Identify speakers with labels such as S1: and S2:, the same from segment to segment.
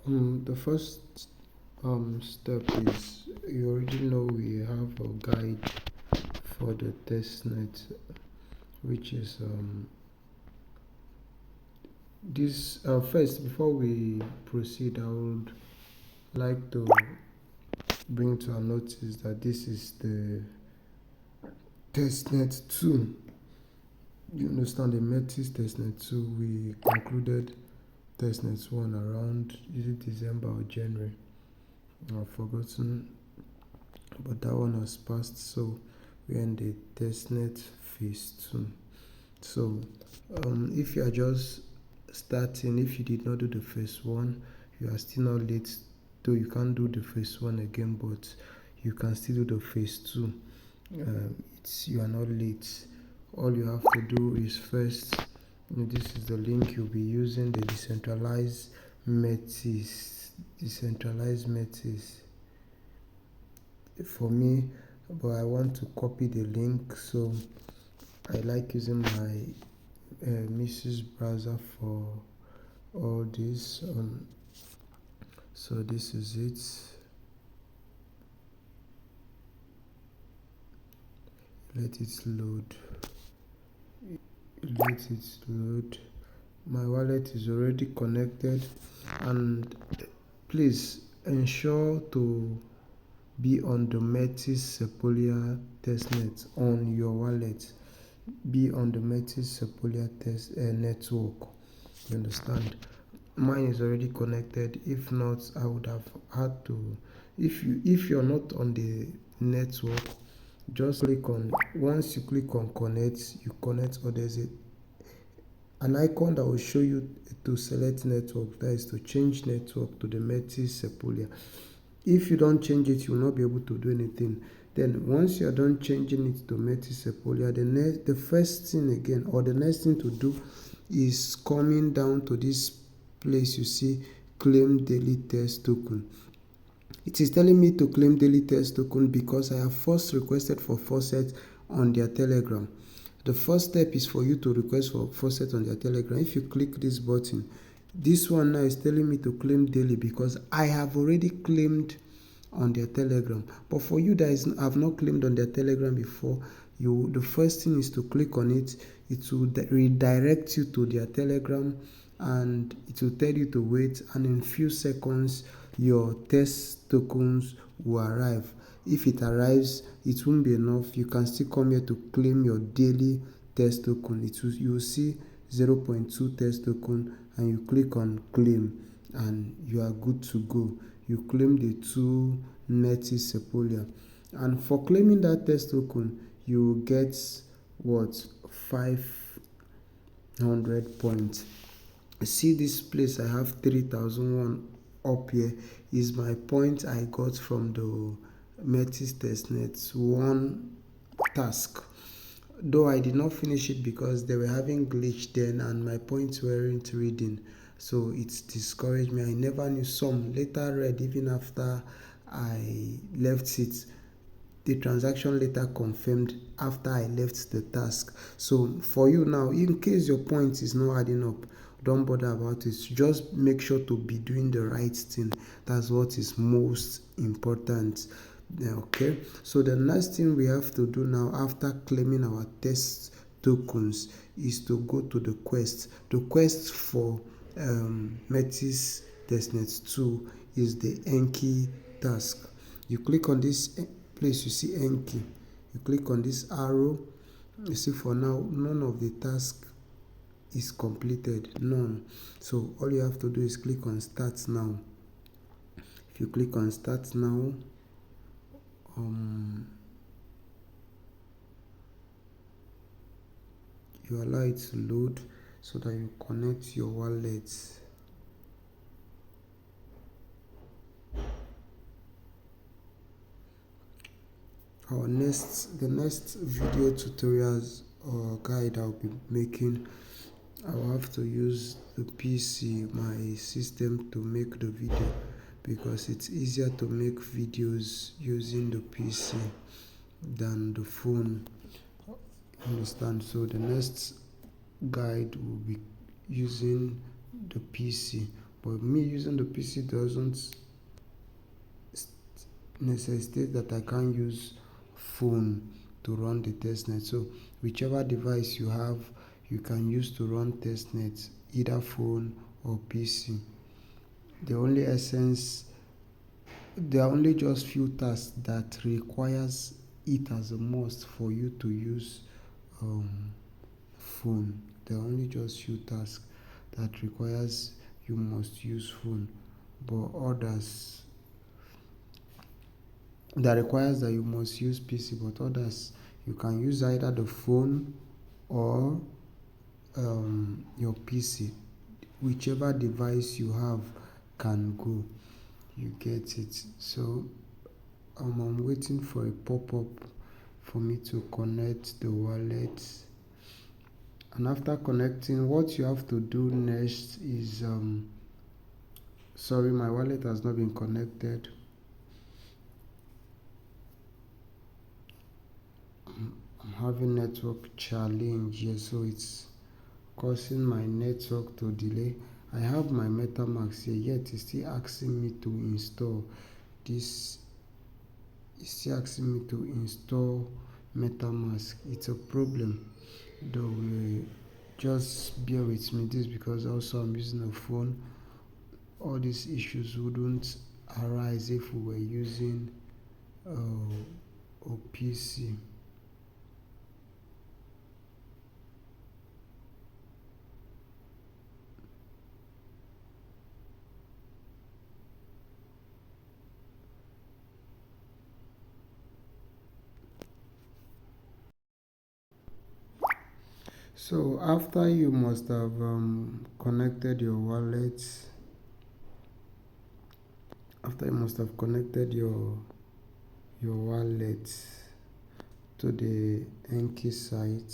S1: The first step is, you already know we have a guide for the testnet, which is this. First, before we proceed, I would like to bring to our notice that this is the testnet 2. You understand, the METIS Testnet 2. We concluded testnet 1 around, is it December or January? I've forgotten, but that one has passed. So we're in the testnet phase 2. So if you are just starting, if you did not do the phase 1, you are still not late, though you can't do the phase 1 again, but you can still do the phase 2. You are not late. All you have to do is first, this is the link you'll be using, the decentralized METIS. For me, but I want to copy the link, so I like using my Mrs. browser for all this. So this is it. Let it load. My wallet is already connected, and please ensure to be on the METIS Sepolia testnet on your wallet. Be on the METIS Sepolia network. You understand? Mine is already connected. If not, I would have had to. If you're not on the network, just click on. Once you click on connect, you connect, or there's an icon that will show you to select network. That is to change network to the METIS Sepolia. If you don't change it, you will not be able to do anything. Then once you are done changing it to METIS Sepolia, the first thing again, or the next thing to do, is coming down to this place you see, claim daily test token. It is telling me to claim daily test token because I have first requested for faucet on their Telegram. The first step is for you to request for faucet on their Telegram. If you click this button, this one now is telling me to claim daily because I have already claimed on their Telegram. But for you that have not claimed on their Telegram before, the first thing is to click on it. It will redirect you to their Telegram, and it will tell you to wait, and in few seconds your test tokens will arrive. If it arrives, it won't be enough. You can still come here to claim your daily test token. You will see 0.2 test token, and you click on claim, and you are good to go. You claim the 2 METIS Sepolia, and for claiming that test token, you will get what, 500 points. See this place, I have 3001 up here, is my point I got from the METIS Testnet 1 task. Though I did not finish it because they were having glitch then and my points weren't reading, so it discouraged me. I never knew. Some later read, even after I left it. The transaction later confirmed after I left the task. So for you now, in case your point is not adding up, don't bother about it. Just make sure to be doing the right thing. That's what is most important. Okay, so the next thing we have to do now, after claiming our test tokens, is to go to the quest. The quest for METIS Testnet 2 is the Enki task. You click on this place, you see Enki. You click on this arrow. You see, for now, none of the task is completed. None. So all you have to do is click on Start Now. If you click on Start Now, you allow it to load so that you connect your wallet. The next video tutorials or guide I'll be making, I'll have to use the PC, my system, to make the video, because it's easier to make videos using the PC than the phone. Understand? So the next guide will be using the PC, But me using the PC doesn't necessitate that I can't use phone to run the testnet. So whichever device you have, you can use to run testnet, either phone or PC. The only essence, there are only just few tasks that requires it as a must for you to use phone. There are only just few tasks that requires you must use phone, but others that requires that you must use PC, but others you can use either the phone or your PC. Whichever device you have can go. You get it. So I'm waiting for a pop-up for me to connect the wallet. And after connecting, what you have to do next is sorry, my wallet has not been connected. I'm having network challenge here, so it's causing my network to delay. I have my MetaMask here, yet it's still asking me to install this. It's still asking me to install MetaMask. It's a problem, though. Just bear with me. This because also I'm using a phone. All these issues wouldn't arise if we were using a PC. So after you must have connected your wallet, after you must have connected your wallet to the Enki site,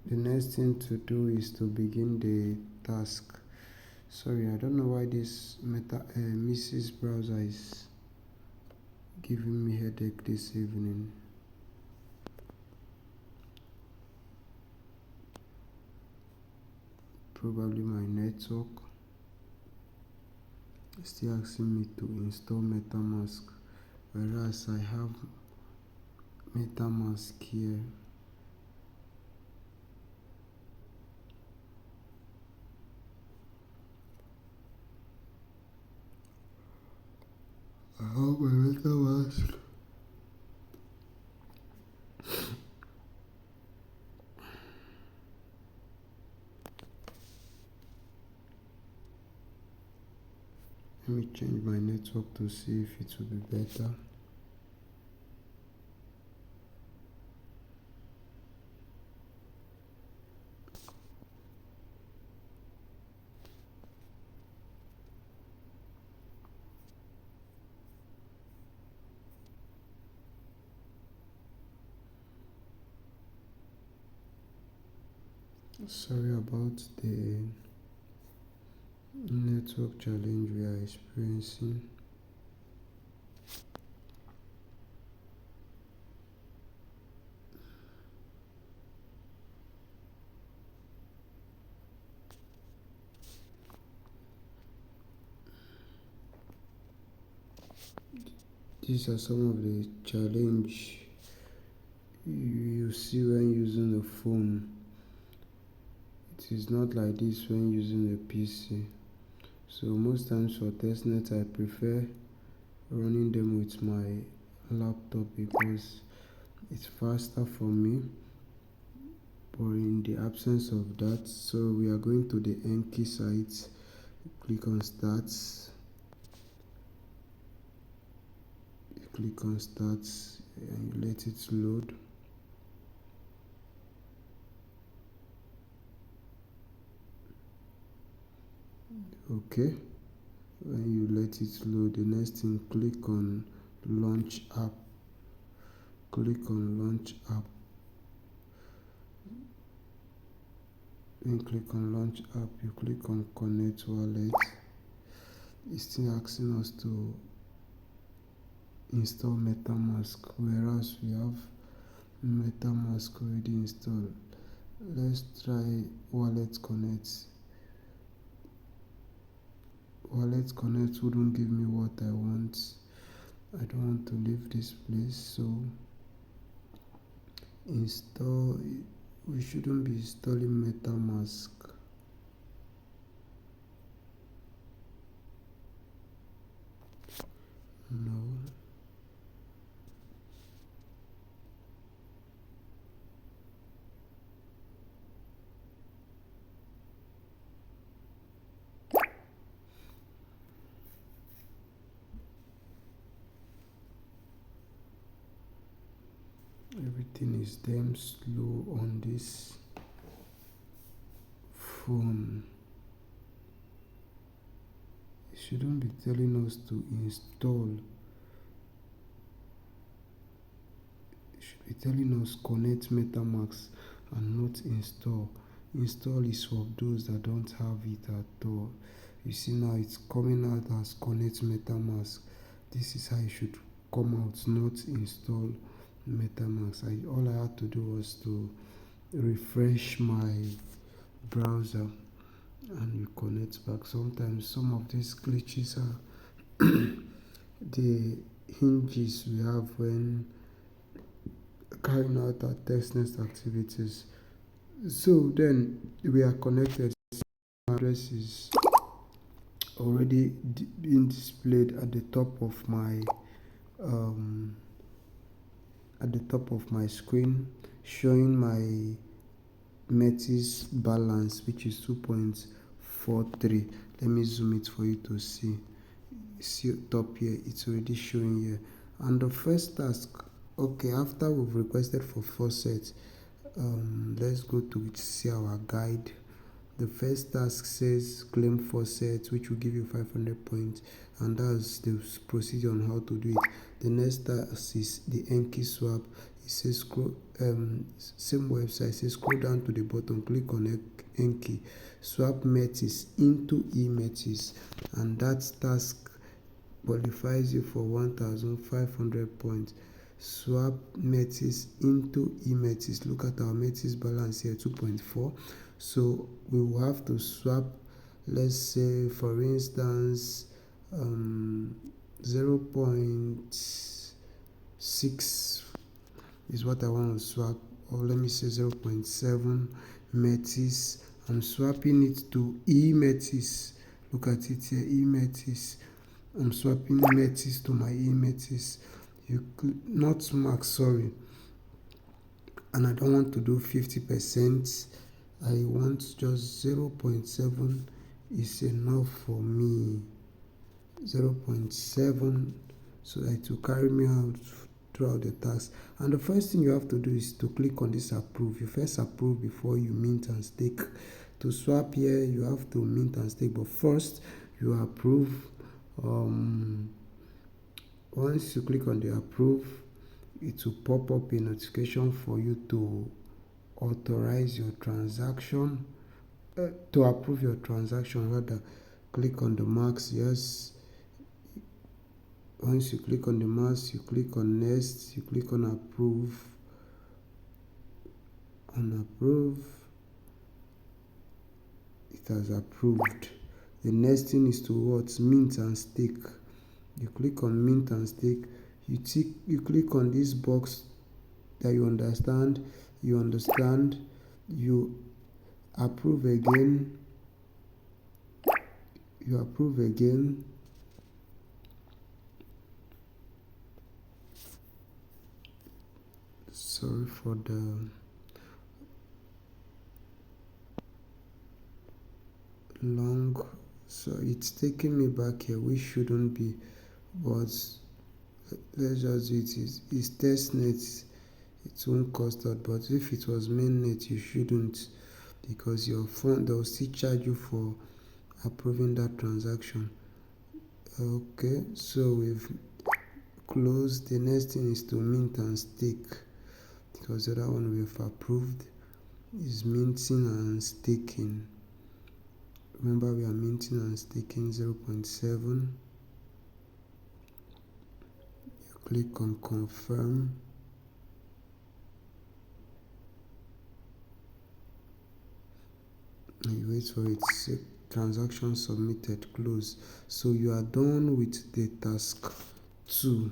S1: the next thing to do is to begin the task. Sorry, I don't know why this Mrs. browser is giving me headache this evening. Probably my network. It's still asking me to install MetaMask, whereas I have MetaMask here. I have my MetaMask. Let me change my network to see if it will be better. Sorry about the network challenge we are experiencing. These are some of the challenge you see when using a phone. It is not like this when using a PC. So most times for testnet, I prefer running them with my laptop because it's faster for me. But in the absence of that, so we are going to the Enki site. Click on start. You click on start and you let it load. Okay, when you let it load, the next thing, click on launch app. Click on launch app. When you click on launch app, you click on connect wallet. It's still asking us to install MetaMask, whereas we have MetaMask already installed. Let's try wallet connect. wallet connect wouldn't give me what I want. I don't want to leave this place, so install. We shouldn't be installing MetaMask. No. Everything is damn slow on this phone. It shouldn't be telling us to install. It should be telling us connect MetaMask and not install. Install is for those that don't have it at all. You see now it's coming out as connect MetaMask. This is how it should come out, not install MetaMask. All I had to do was to refresh my browser and you connect back. Sometimes some of these glitches are the hinges we have when carrying out our testnet activities. So then we are connected. Address is already being displayed at the top of my um, screen, showing my METIS balance, which is 2.43. Let me zoom it for you to see. See top here, it's already showing here. And the first task, okay, after we've requested for faucet, let's go to see our guide. The first task says claim faucet, which will give you 500 points, and that's the procedure on how to do it. The next task is the Enki swap. It says scroll, same website, says scroll down to the bottom, click on Enki, swap METIS into eMETIS, and that task qualifies you for 1,500 points. Swap METIS into eMETIS. Look at our METIS balance here, 2.4. So we will have to swap, let's say for instance 0.6 is what I want to swap, or let me say 0.7 METIS. I'm swapping it to eMETIS. Look at it here, eMETIS. I'm swapping METIS to my eMETIS. Not max, sorry. And I don't want to do 50%. I want just 0.7 is enough for me. 0.7, so that it will carry me out throughout the task. And the first thing you have to do is to click on this approve. You first approve before you mint and stake. To swap here, you have to mint and stake, but first you approve. Once you click on the approve, it will pop up a notification for you to authorize your transaction, to approve your transaction rather. Click on the marks, yes. Once you click on the marks, you click on next, you click on approve. On approve, it has approved. The next thing is to what? Mint and stake. You click on mint and stake. You click on this box that you understand, you approve again, you approve again. Sorry for the long, so it's taking me back here, which shouldn't be, but let's just do it. It's testnet, it won't cost that, but if it was mainnet you shouldn't, because your phone, they'll still charge you for approving that transaction. Okay, so we've closed. The next thing is to mint and stake, because the other one we've approved is minting and staking. Remember, we are minting and staking 0.7. You click on confirm. And you wait for it transaction submitted, close. So you are done with the task 2.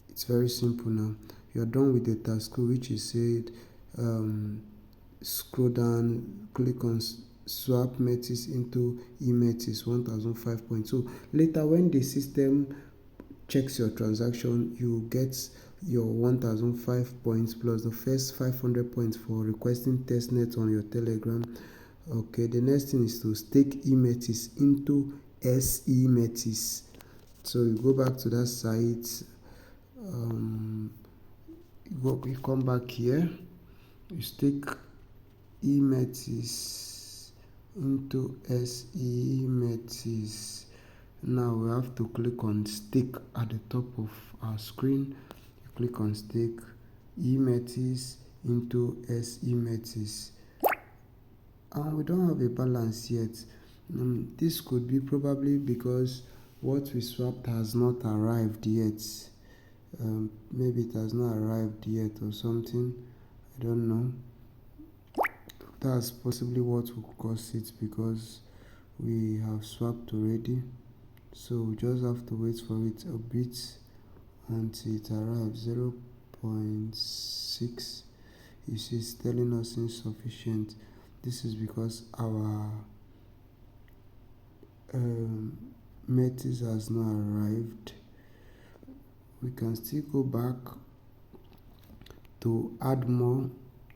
S1: It's very simple now. You are done with the task 2, which is said scroll down, click on swap METIS into METIS 1005 So later when the system checks your transaction, you get your 1005 points plus the first 500 points for requesting testnet on your Telegram. Okay, the next thing is to stake METIS into METIS. So you go back to that site, you come back here, you stake METIS into METIS. Now we have to click on stake at the top of our screen. You click on stake METIS into METIS, and we don't have a balance yet. This could be probably because what we swapped has not arrived yet. Maybe it has not arrived yet or something. I don't know. That's possibly what will cause it, because we have swapped already. So we just have to wait for it a bit until it arrives. 0.6. You see, it's telling us insufficient. This is because our METIS has not arrived. We can still go back to add more,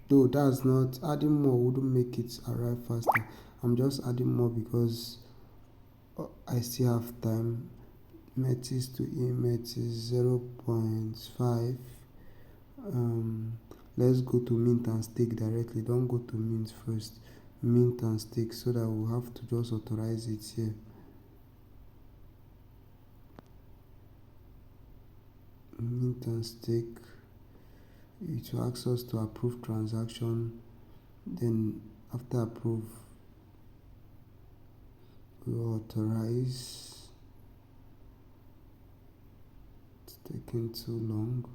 S1: though that's not adding more wouldn't make it arrive faster. I'm just adding more because I still have time. METIS to METIS 0.5. Let's go to mint and stake directly. Don't go to mint first. Mint and stake, so that we'll have to just authorize it here. Mint and stake. It will ask us to approve transaction. Then after approve, we will authorize. It's taking too long.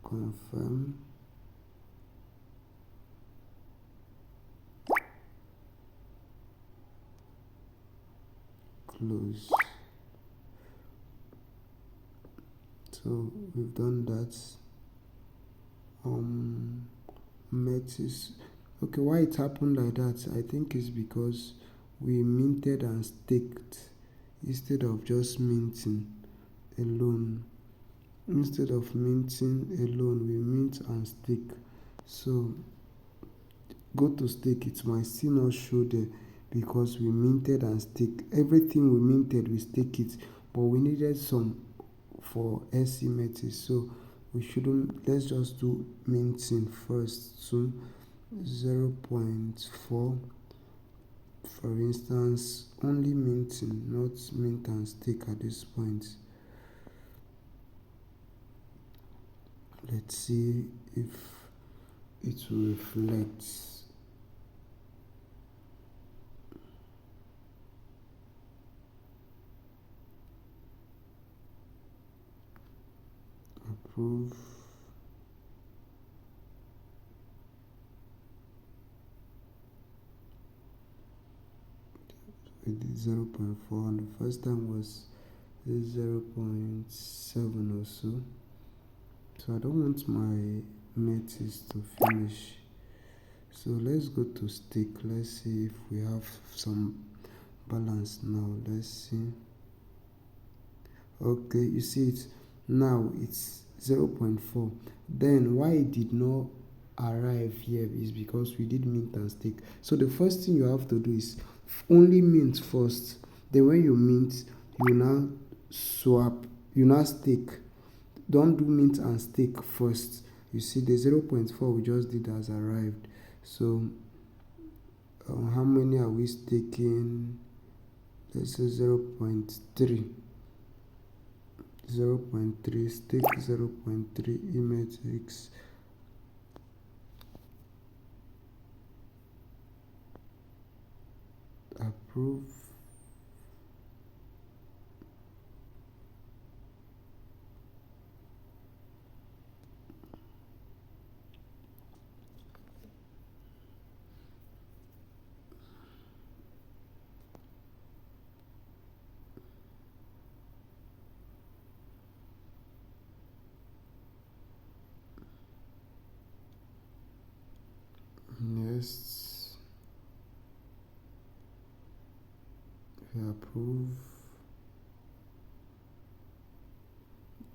S1: Confirm. Close. So we've done that. METIS. Okay, why it happened like that? I think it's because we minted and staked instead of just minting alone. Instead of minting alone, we mint and stake. So go to stake, it might still not show there because we minted and stake. Everything we minted, we stake it, but we needed some for METIS, so we shouldn't. Let's just do minting first. So 0.4, for instance, only minting, not mint and stake at this point. Let's see if it will reflect. Approve. We did 0.4, and the first time was 0.7 or so. So I don't want my METIS to finish. So let's go to stake. Let's see if we have some balance now. Let's see. Okay, you see it now, it's 0.4. Then why it did not arrive here is because we did mint and stake. So the first thing you have to do is only mint first. Then when you mint, you now swap, you now stake. Don't do mint and stake first. You see the 0.4 we just did has arrived. So how many are we staking? Let's say 0.3. 0.3, stake 0.3 METIS. Approve. approve.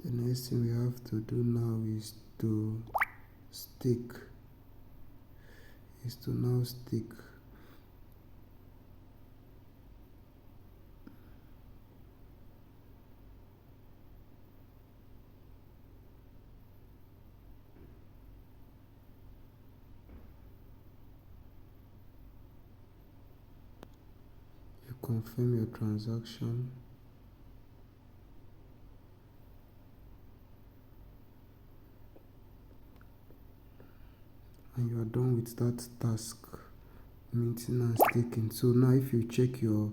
S1: The next thing we have to do now is to stake. Now stake. You confirm your transaction. And you are done with that task, minting and staking. So now if you check your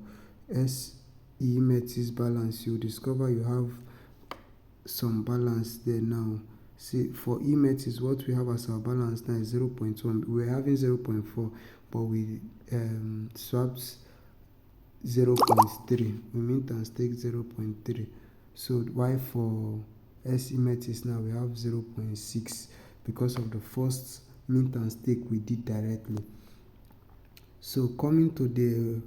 S1: METIS balance, you discover you have some balance there now. See, for METIS, what we have as our balance now is 0.1. We're having 0.4, but we swapped 0.3. We mint and stake 0.3. So why for METIS now we have 0.6 because of the first mint and stake we did directly. So coming to the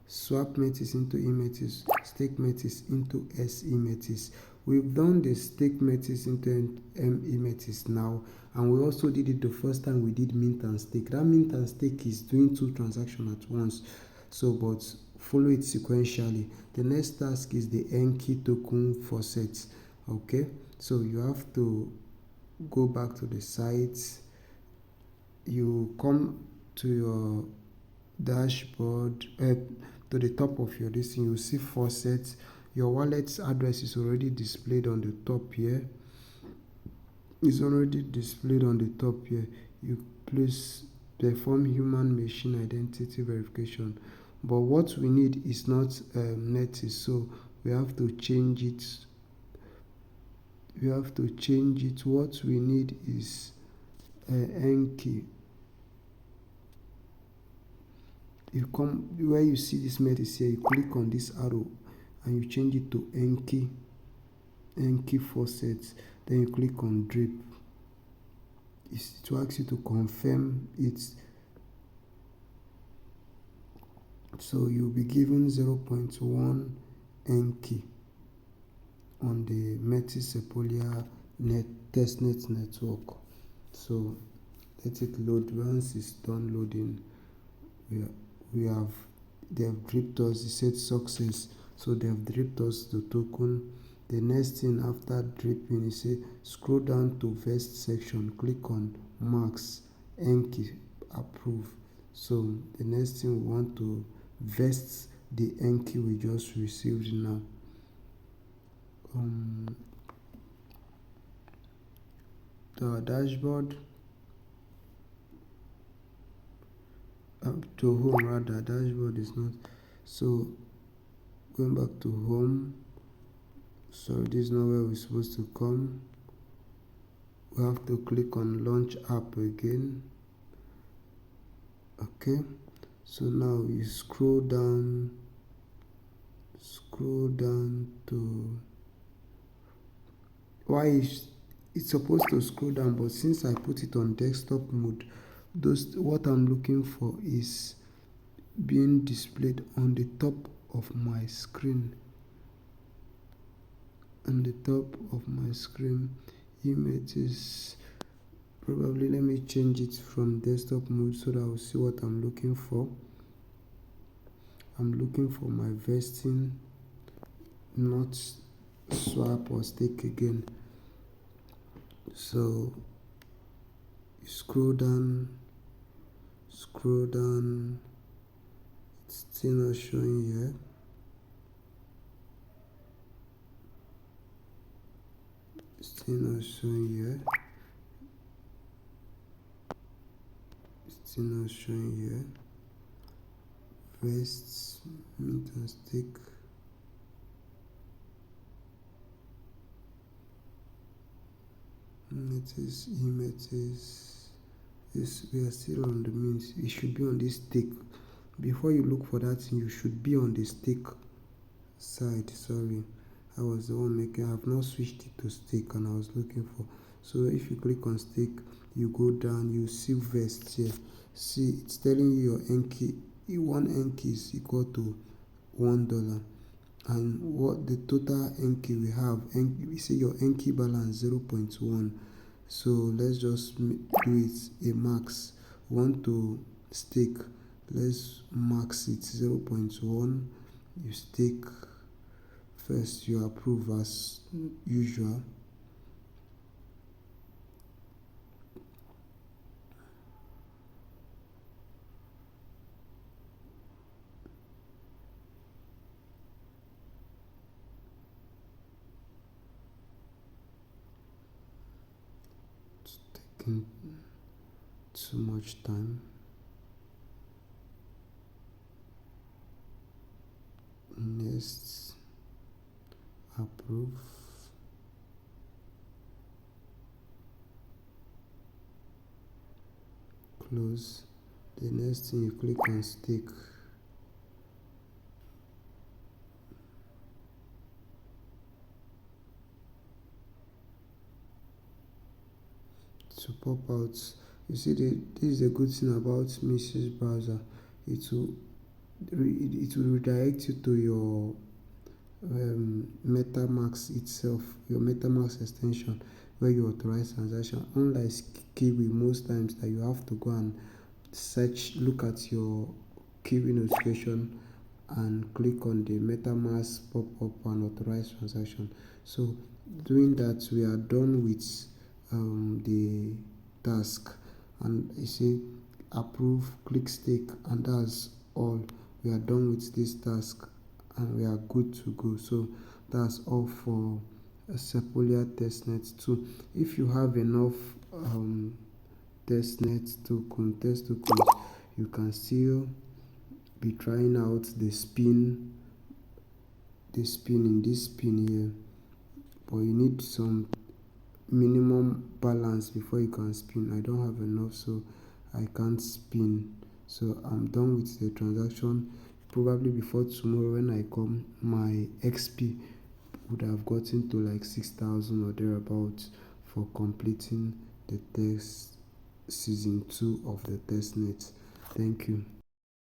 S1: swap METIS into METIS, stake METIS into METIS. We've done the stake METIS into METIS now, and we also did it the first time we did mint and stake. That mint and stake is doing 2 transactions at once, so but follow it sequentially. The next task is the Enki token faucet. Okay, so you have to go back to the site. You come to your dashboard, to the top of your listing, you see faucet. Your wallet's address is already displayed on the top here. It's already displayed on the top here. You please perform human machine identity verification, but what we need is not METIS, so we have to change it. What we need is Enki. You come where you see this METIS here, you click on this arrow and you change it to Enki faucet. Then you click on drip. It will ask you to confirm it. So you'll be given 0.1 Enki on the METIS Testnet network. So let it load. Once it's done loading, they've dripped us. It said success, so they've dripped us the token. The next thing after dripping is say scroll down to vest section, click on marks Enki, approve. So the next thing we want to vest the Enki we just received now. The dashboard, to home rather. Dashboard is not. So going back to home. Sorry, this is not where we're supposed to come. We have to click on launch app again. Okay, so now you scroll down to why is it's supposed to scroll down, but since I put it on desktop mode, what I'm looking for is being displayed on the top of my screen. Images, probably let me change it from desktop mode so that I'll see what I'm looking for. I'm looking for my vesting, not swap or stake again. So you scroll down, it's still not showing here. Still not showing here. Vests, mint and stake. METIS. Yes, we are still on the mint. It should be on this stake. Before you look for that thing, you should be on the stake side. Sorry, I was the one making. I have not switched it to stake, and I was looking for. So if you click on stake, you go down, you see vest here. See, it's telling you your Enki one NK is equal to $1. And what the total NK we have, we say your NK balance 0.1. so let's just do it a max. We want to stake, let's max it 0.1. you stake first, you approve as usual. It's taking too much time. Next, approve. Close. The next thing, you click on stake. To pop out, you see, this is a good thing about METIS browser. It will redirect you to your MetaMask itself, your MetaMask extension, where you authorize transaction. Unlike Kiwi, most times that you have to go and search, look at your Kiwi notification and click on the MetaMask pop-up and authorize transaction. So doing that, we are done with the task, and you see approve, click stake, and that's all. We are done with this task and we are good to go. So that's all for Sepolia Testnet 2. If you have enough testnet tokens, you can still be trying out the spin in this spin here, but you need some minimum balance before you can spin. I don't have enough, so I can't spin. So I'm done with the transaction. Probably before tomorrow when I come, my XP would have gotten to like 6,000 or thereabouts for completing the test season 2 of the testnet. Thank you.